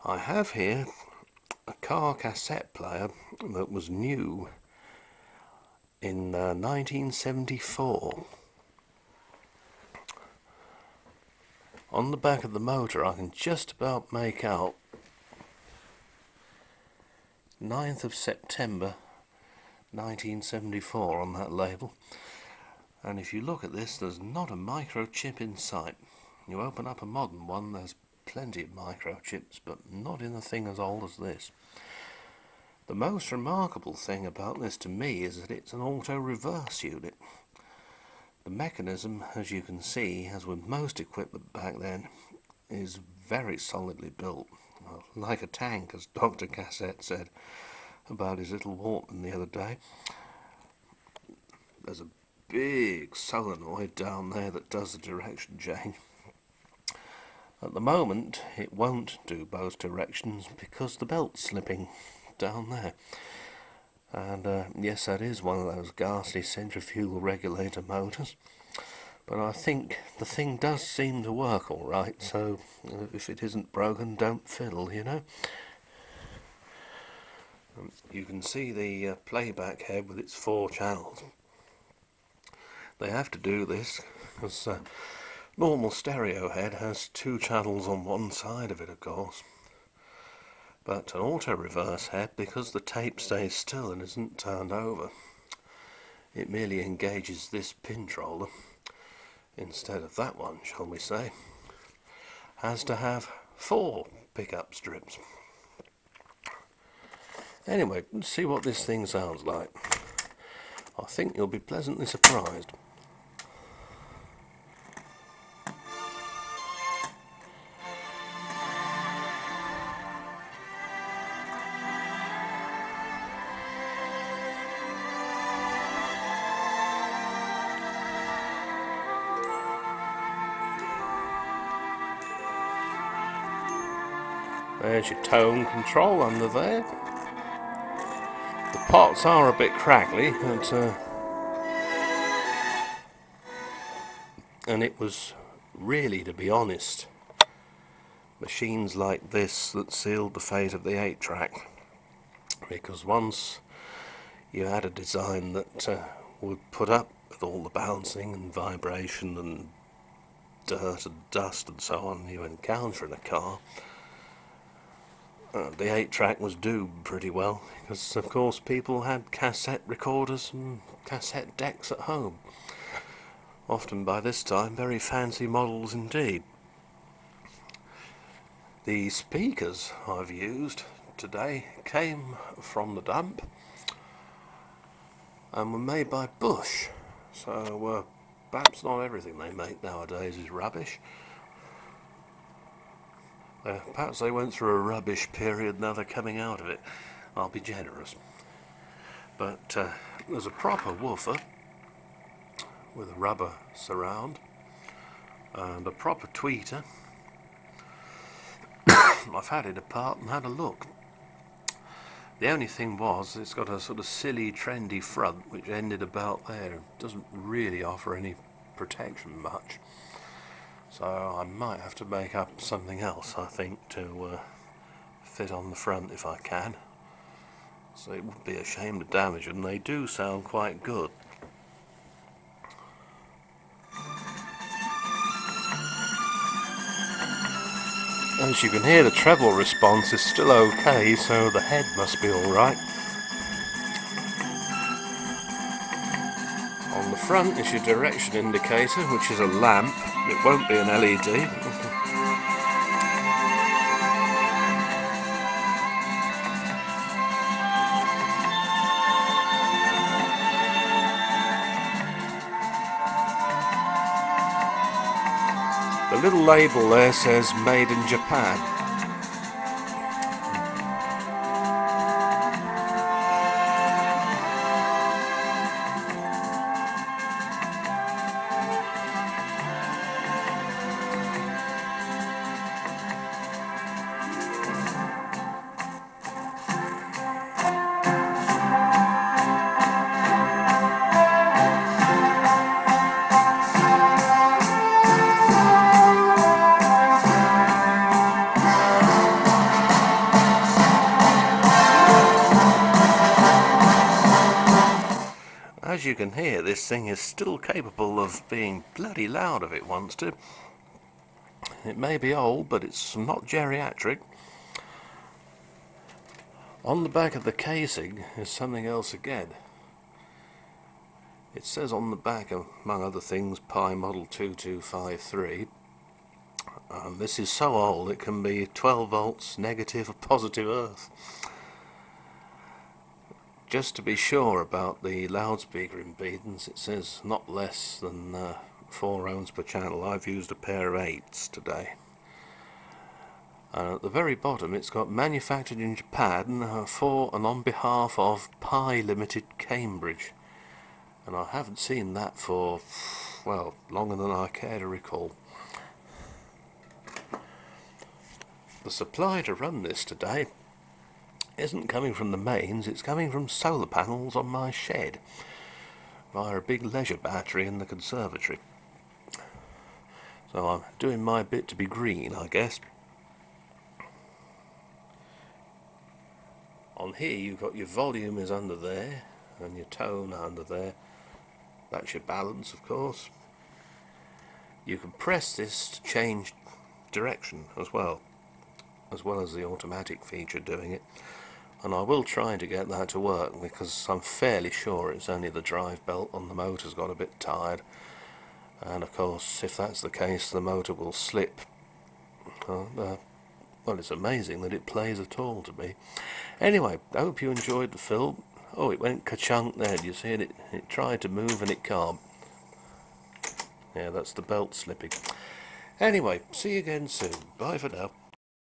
I have here a car cassette player that was new in 1974. On the back of the motor I can just about make out 9th of September 1974 on that label, and if you look at this, there's not a microchip in sight. You open up a modern one, there's plenty of microchips, but not in a thing as old as this. The most remarkable thing about this to me is that it's an auto reverse unit. The mechanism, as you can see, as with most equipment back then, is very solidly built, like a tank, as Dr. Cassette said about his little Walkman the other day. There's a big solenoid down there that does the direction change. At the moment it won't do both directions because the belt's slipping down there. And yes, that is one of those ghastly centrifugal regulator motors, but I think the thing does seem to work all right, so if it isn't broken, don't fiddle, you know. You can see the playback head with its 4 channels. They have to do this because normal stereo head has 2 channels on one side of it, of course. But an auto reverse head, because the tape stays still and isn't turned over, it merely engages this pinch-roller instead of that one, shall we say, has to have 4 pickup strips. Anyway, let's see what this thing sounds like. I think you'll be pleasantly surprised. There's your tone control under there. The pots are a bit crackly, and it was really, to be honest, machines like this that sealed the fate of the 8-track, because once you had a design that would put up with all the bouncing and vibration and dirt and dust and so on you encounter in a car, the 8-track was doomed pretty well, because of course people had cassette recorders and cassette decks at home, often by this time very fancy models indeed. The speakers I've used today came from the dump and were made by Bush, so perhaps not everything they make nowadays is rubbish. Perhaps they went through a rubbish period, now they're coming out of it. I'll be generous. But there's a proper woofer with a rubber surround and a proper tweeter. I've had it apart and had a look. The only thing was, it's got a sort of silly, trendy front which ended about there. It doesn't really offer any protection much. So I might have to make up something else, I think, to fit on the front if I can. So it would be a shame to damage them. They do sound quite good. As you can hear, the treble response is still okay, so the head must be alright. On the front is your direction indicator, which is a lamp. It won't be an LED. The little label there says made in Japan. as you can hear, this thing is still capable of being bloody loud if it wants to. It may be old, but it's not geriatric. On the back of the casing is something else again. It says on the back, among other things, PYE model 2253. This is so old it can be 12 volts negative or positive earth. Just to be sure about the loudspeaker impedance, it says not less than 4 ohms per channel. I've used a pair of 8s today. At the very bottom it's got manufactured in Japan for and on behalf of PYE Limited, Cambridge. And I haven't seen that for, well, longer than I care to recall. The supply to run this today isn't coming from the mains, it's coming from solar panels on my shed via a big leisure battery in the conservatory. So I'm doing my bit to be green, I guess. On here you've got your volume is under there and your tone under there. That's your balance, of course. You can press this to change direction as well as the automatic feature doing it. And I will try to get that to work, because I'm fairly sure it's only the drive belt on the motor's got a bit tired. And of course, if that's the case, the motor will slip. Well, it's amazing that it plays at all to me. Anyway, I hope you enjoyed the film. Oh, it went ka-chunk there, do you see it? It tried to move and it can't. Yeah, that's the belt slipping. Anyway, see you again soon. Bye for now.